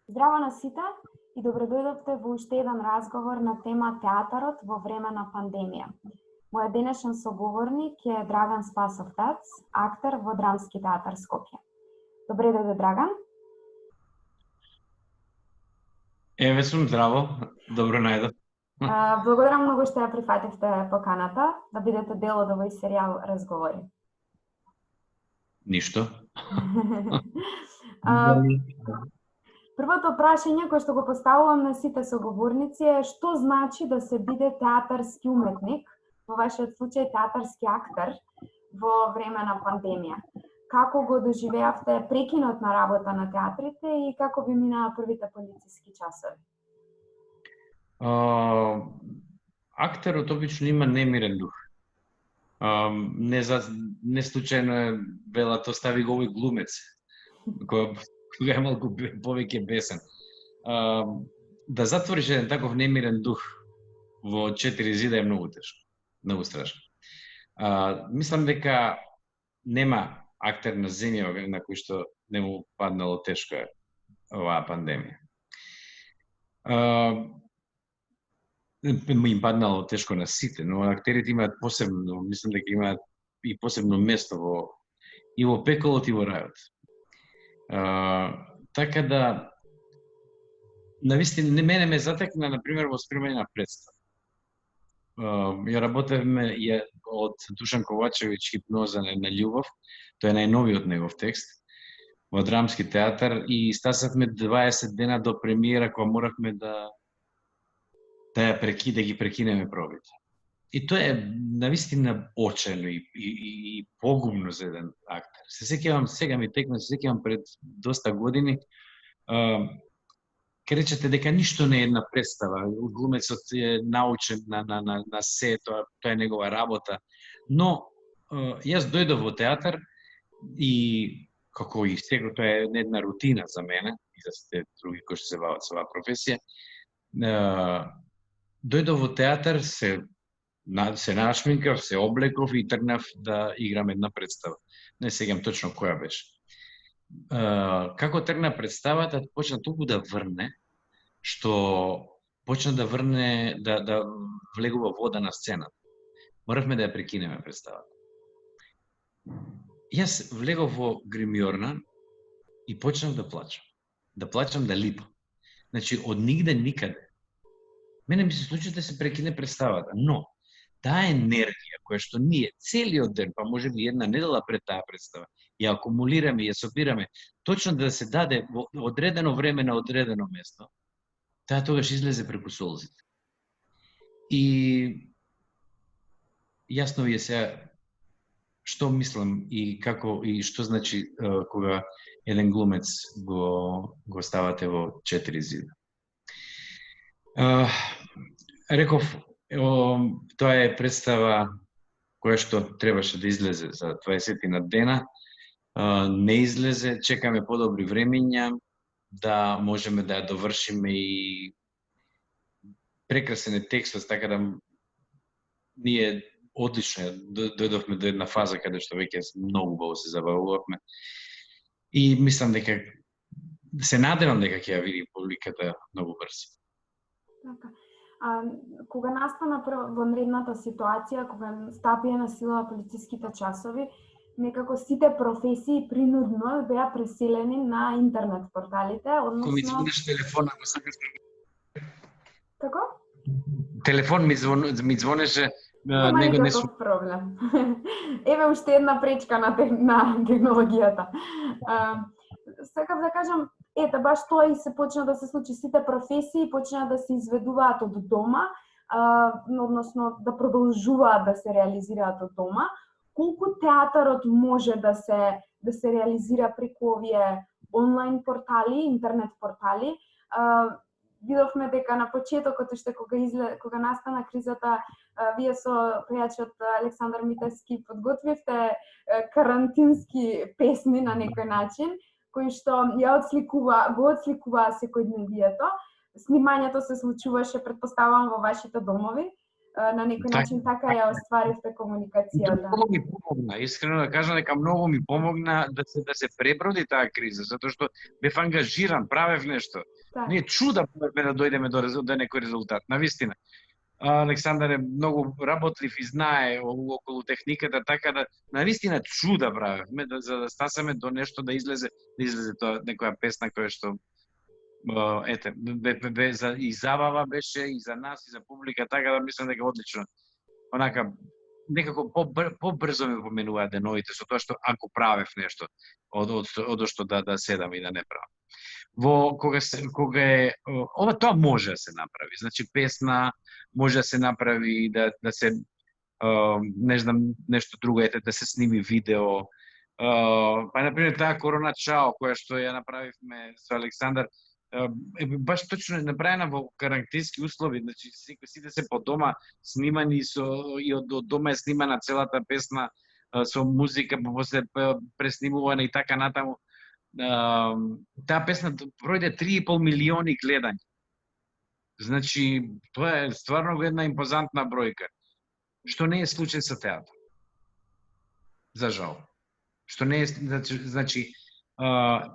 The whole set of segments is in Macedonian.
Здраво на сите и добродојдовте во уште еден разговор на тема театарот во време на пандемија. Мојот денешен соговорник е Драган Спасов Тац, актер во Драмски театар Скопје. Добре дојде, Драган. Еве сум, здраво, добро најдов. Благодарам многу што ја прифативте поканата да бидете дел од овој серијал Разговори. Ништо. Првото прашање кое што го поставувам на сите соговорници е што значи да се биде театарски уметник, во вашиот случај театарски актер, во време на пандемија. Како го доживеавте прекинот на работа на театрите и како ви минаа првите полициски часови? Актерот обично има немирен дух. Не случајно велат остави го овој глумец, кога е малку повеќе бесен. Да затвориш еден таков немирен дух во 4 зида е многу тешко, многу страшно. Мислам дека нема актер на земја на кој што не му паднало тешко оваа пандемија. Им паднало тешко на сите, но актерите имаат посебно, мислам дека имаат и посебно место и во пеколот и во рајот. Така да, навистина, мене ме затекна, например, во спремање на представа. Ја работевме од Душан Ковачевиќ Хипноза на љубов, тој е најновиот негов текст, во Драмски театар и стасавме 20 дена до премиера кога моравме да ги прекинеме пробите. И тоа е навистина очено и погубно за еден актер. Се сеќавам, сега ми текна, се сеќавам пред доста години, ке речете дека ништо не е една представа, глумецот е научен на се, тоа е негова работа, но јас дојдов во театар и како и сега тоа е една рутина за мене и за сите други кои што се бават со оваа професија. Дојдов во театар, се нашминкав, се облеков и тргнав да играм една представа. Не сеќам точно која беше. Како тргна представата, почна толку да врне, што почна да врне, да влегува вода на сцената. Моравме да ја прекинеме представата. Јас влегов во гримјорна и почнав да плачам. Да плачам, да липам. Значи, од нигде никаде. Мене ми се случи да се прекине представата, но таа енергија која што ние целиот ден, па може би една недела пред таа представа, ја акумулираме, ја собираме, точно да се даде во одредено време на одредено место, таа тогаш излезе преку солзите. И јасно ви е сега што мислам и како и што значи кога еден глумец го ставате во 4 зида. Реков, тоа е представа која што требаше да излезе за 20 на дена, не излезе, чекаме подобри времиња, да можеме да ја довршиме и прекрасен е текстот, така да ние одлично дојдовме до една фаза каде што веќе многу убаво се забавувавме и мислам дека се надевам дека ќе ја види публиката многу брзо. Така. Кога настана вонредната ситуација, кога стапија на сила полициските часови, некако сите професии принудно беа преселени на интернет порталите, односно... Ако ми звониш телефона, го сакаш да... Како? Телефон ми звонеше, него не сум проблем. Еве уште една пречка на технологијата. Сакав да кажам, ете, баш тоа и се почна да се случи. Сите професии почна да се изведуваат од дома, односно да продолжуваат да се реализираат од дома. Колку театарот може да се реализира преку овие онлайн портали, интернет портали? Видовме дека на почетокот, уште кога настана кризата, вие со пејачот Александар Митевски подготвивте карантински песни на некој начин, кои што го отсликуваа секојдневието. Снимањето се случуваше, претпоставувам, во вашите домови. на некој начин така ја остваривте комуникацијата? Многу ми помогна, искрено да кажам дека многу ми помогна да се преброди таа криза, затоа што бев ангажиран, правев нешто. Так. Ние чуда правевме да дојдеме до некој резултат, навистина. Александар е многу работлив и знае околу техниката, така да навистина чуда правевме за да стасаме до нешто да излезе тоа некоја песна која што ете и забава беше и за нас и за публика, така да мислам дека одлично. Онака некако побрзо ми поменуваат деновите со тоа што ако правев нешто од што да седам и да не правам. Кога е ова тоа може да се направи. Значи песна може да се направи да се не знам нешто друго да се сними видео. Па на пример таа Корона Чао која што ја направивме со Александар баш точно е направена во карантински услови, значи сите се по дома снимани и од дома е снимана целата песна со музика, после преснимувана и така натаму. Таа песна пројде 3,5 милиони гледања. Значи, тоа е стварно една импозантна бројка. Што не е случај со театар. За жал. Што не е, значи,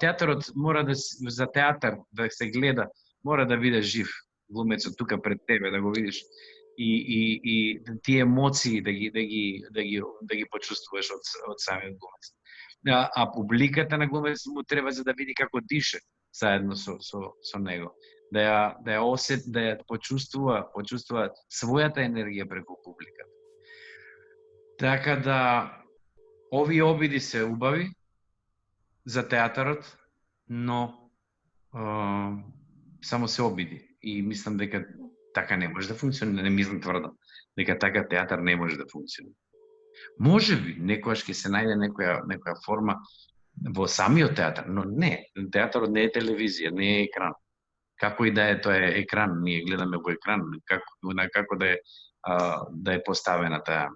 театарот мора за театар да се гледа, мора да биде жив глумецот тука пред тебе, да го видиш и тие емоции да ги почувствуваш од самиот глумец. А публиката на глумецот му треба за да види како дише заедно со него, да ја почувствува својата енергија преку публиката. Така да овие обиди се убави за театарот, но само се обиди и мислам дека така не може да функционира, не мислам тврдо дека така театар не може да функционира. Може би некогаш ќе се најде некоја форма во самиот театар, но не, театарот не е телевизија, не е екран. Како и да е, тоа е екран, ние гледаме во екран, како да е поставена таа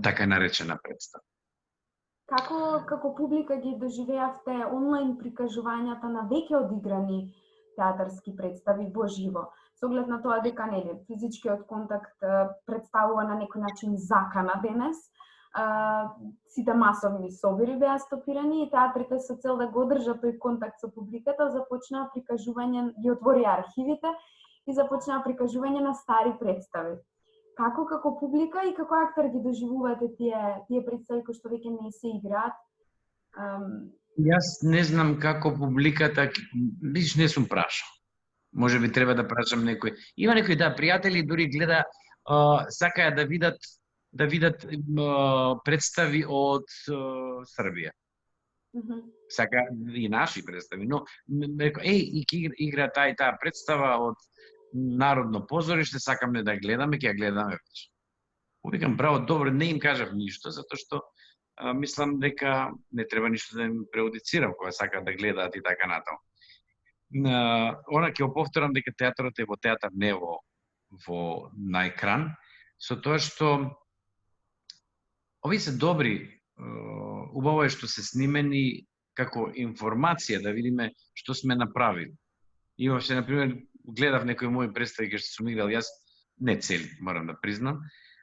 така наречена представа. Како публика ги доживеавте онлайн прикажувањата на веќе одиграни театарски представи во живо? Со оглед на тоа дека физичкиот контакт представува на некој начин закана денес, сите масовни собири беа стопирани и театрите со цел да го одржат тој контакт со публиката започнаа прикажување, ги отворија архивите и започнаа прикажување на стари представи. Како публика и како актер ги доживувате тие представи кои што веќе не се играат? Јас не знам како публиката, виж не сум прашал. Може би треба да прашам некој. Има некои пријатели дури гледа сакаја да видат представи од Србија. Сака и наши представи, но игра таа и таа представа од Народно позориште, сакаме да гледаме, ќе ја гледаме вече. Викам, браво, добро, не им кажав ништо, затоа што мислам дека не треба ништо да им преудицирам кога сакаат да гледаат и така натаму. Она ќе повторам дека театарот е во театар, не на екран, со тоа што овие се добри, убаво е што се снимени како информација да видиме што сме направили. Имаше, например, гледав некои мои представи кај што сум играл, јас не цели, морам да признам,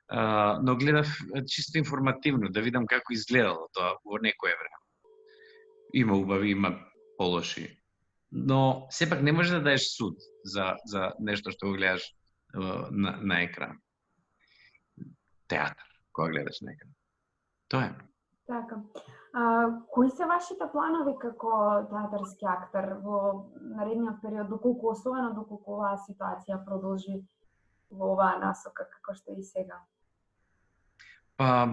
но гледав чисто информативно, да видам како изгледало тоа во некое време. Има убави, има полоши, но сепак не може да даеш суд за нешто што го гледаш на екран. Театар, кога гледаш на екран. Тоа е. Така. Кои се вашите планови како театарски актер во наредниот период, особено доколку оваа ситуација продолжи во оваа насока, како што и сега? Па,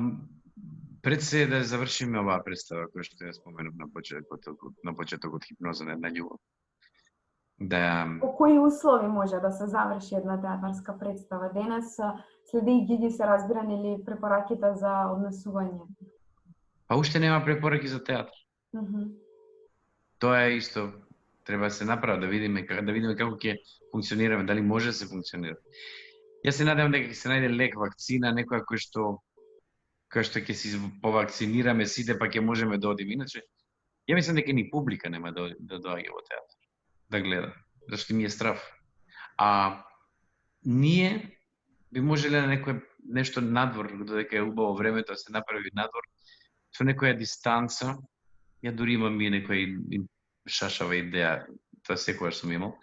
пред се да завршиме оваа представа, која што ја споменав на почетокот Хипноза на една љубов. По кои услови може да се заврши една театарска представа денес, следејќи ги се разбиран или препораките за однесување? Па уште нема препораки за театар. Тоа е исто, треба да се направи, да видиме како ќе функционираме, дали може да се функционира. Јас се надевам дека ќе се најде лек, вакцина, некоја која што ќе се повакцинираме сите, па ќе можеме да одиме. Иначе, ја мислам дека ни публика нема да доаѓа во театар, да гледа, зашто ми е страв. ние би можеле на некое нешто надвор, додека е убаво времето да се направи надвор, со некоја дистанца, ја дури имам и некоја шашава идеја, тоа секогаш сум имал,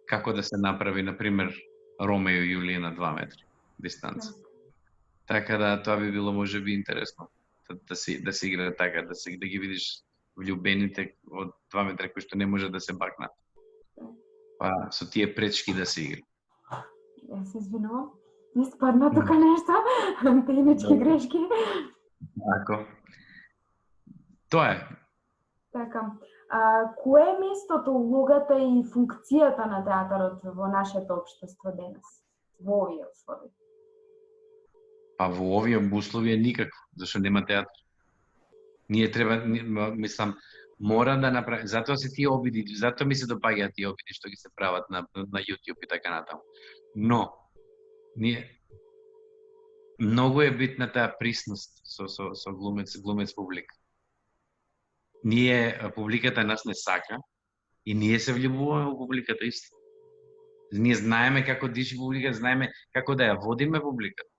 како да се направи, например, Ромео и Јулија на 2 метри дистанца. Така да тоа би било можеби интересно да се игра така, да ги видиш влюбените од 2 метра кои што не може да се бакнат. Па со тие пречки да се игра. Јас се извинувам. Не спадна тука нешто, технички грешки. Тако. Тоа е. Така. Кое е местото, улогата и функцијата на театарот во нашето општество денес? Во овие услови? Па во овие услови е никакво, зашто нема театар. Ние треба, мислам, мора да направи, затоа се тие обиди, затоа ми се допаѓаат тие обиди што ги се прават на YouTube и така натаму. Но ние многу е битна таа присност со глумец публика. Ние публиката нас не сака и ние се влюбуваме во публиката исто. Ние знаеме како диши публика, знаеме како да ја водиме публиката.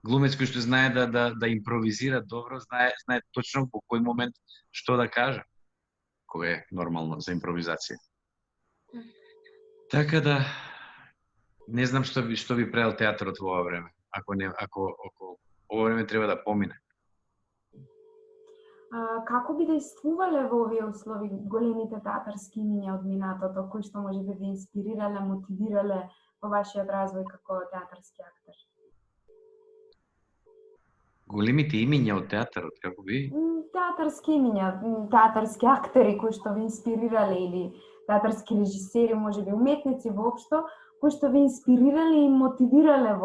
Глумец кој што знае да импровизира добро, знае точно во кој момент што да каже, кога е нормално за импровизација. Така да не знам што би правил театарот во ова време, ако ова време треба да помине. Како би действувале во овие услови големите театарски имиња од минатото, кои што може би ви инспирирале, мотивирале во вашиот развој како театарски актер? Големите имиња од театарот, како би? Театарски имиња, театарски актери кои што ви инспирирале или театарски режисери, може би уметници воопшто, кои што ви инспирирале и мотивирале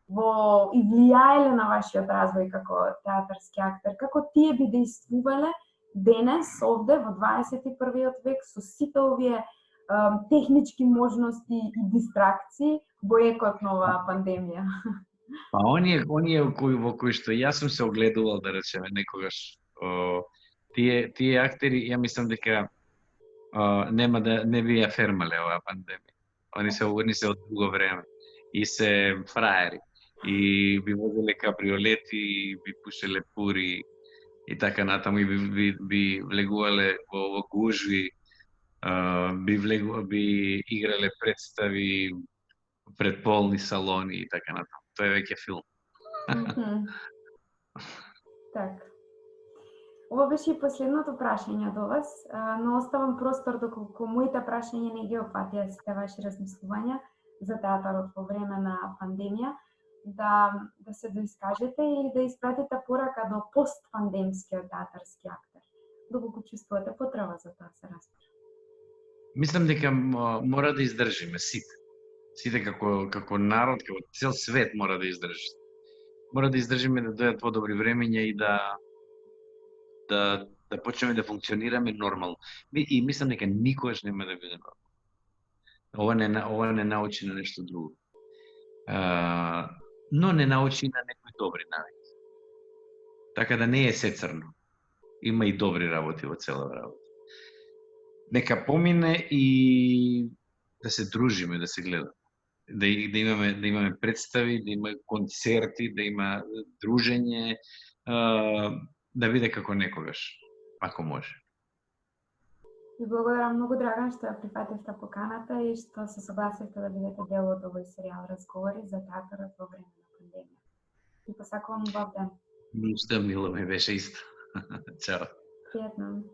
и влијаеле на вашиот развој како театарски актер. Како тие би действувале денес, овде, во 21. век, со сите овие технички можности и дистракции во екот на оваа пандемија? Па оние во кои што јас сум се огледувал, да речеме, некогаш, тие актери, ја мислам дека нема да не би ја фермале оваа пандемија. Они се од друго време и се фраери. И би возеле кабриолети, би пушеле пури и така натаму, и би влегувале во гужви, би играле представи пред полни салони и така натаму. Тоа е веќе филм. Така. Ова беше и последното прашање до вас, но оставам простор доколку моите прашања не ги опфатија сите ваши размислувања за театарот во време на пандемија, да се доискажете или да испратите порака до постпандемскиот театарски актер, доколку чувствувате потреба за тоа се разбира. Мислам дека мора да издржиме сите. Сите како народ, како цел свет мора да издржи. Мора да издржиме да дојдат подобри времења и да почнеме да функционираме нормално. И мислам дека никогаш нема да биде нормално. Ова не научи на нешто друго. Но не научи на некои добри навики. Така да не е се црно. Има и добри работи во цела работа. Нека помине и да се дружиме, да се гледаме. Да имаме представи, да има концерти, да има дружење, да биде како некогаш, ако може. Ви благодарам многу, Драган, што ја прифативте поканата и што се согласивте да бидете дел од овој серијал разговори за театарот во време на пандемија. Ви посакувам убав ден. Ништо, мило ми беше исто. Чао. Пријатно.